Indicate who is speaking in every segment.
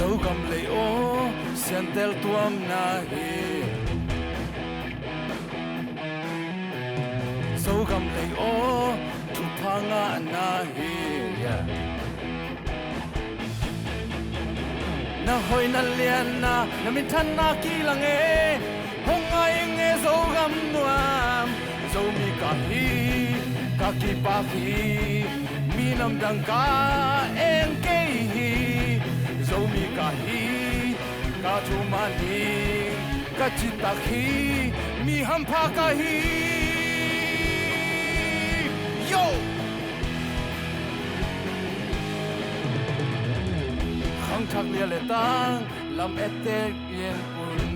Speaker 1: zo gam le o sen tel tuam na hi zo gam le o tu phanga na hi na hoi na lian na min than na ki lang e hong ai nge zo gam nuam zo mi ka hi ka ki pa hi mi nam dang ka en ke hi zo mi ka hi ka tu man hi ka chi ta hi mi ham pha ka hi yo khang thak lia le tang lam etek yen kun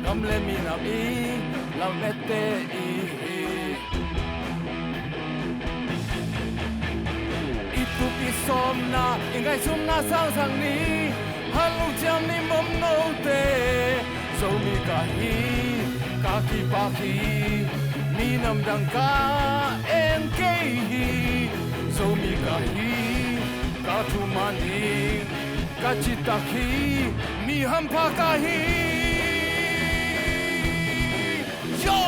Speaker 1: gam le mi na i lam ete i itu pi som na ingai sum na sang sang ni halu jam ni mom no te zo mi ka hi ka ki pa ki mi nam dang ka en ke hi zo mi ka hi ka tu mani ka chi ta hi mi ham pa ka hi yo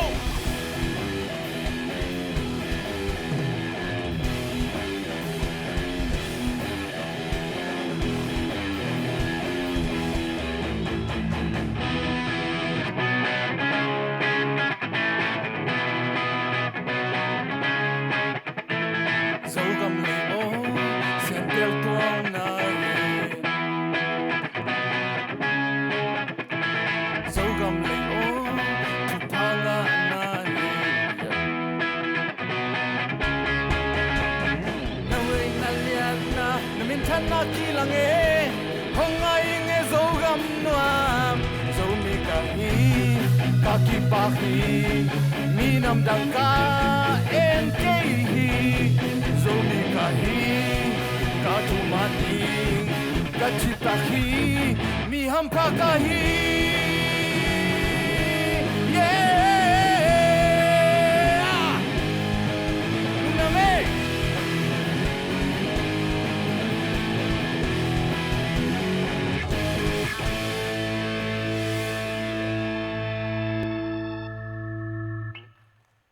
Speaker 1: na ki lang e hong ai nge zo gam nuam zo mi ka hi ka ki pa hi mi nam dang ka en ke hi zo mi ka hi ka tu ma ni ka chi ta hi mi ham pa ka hi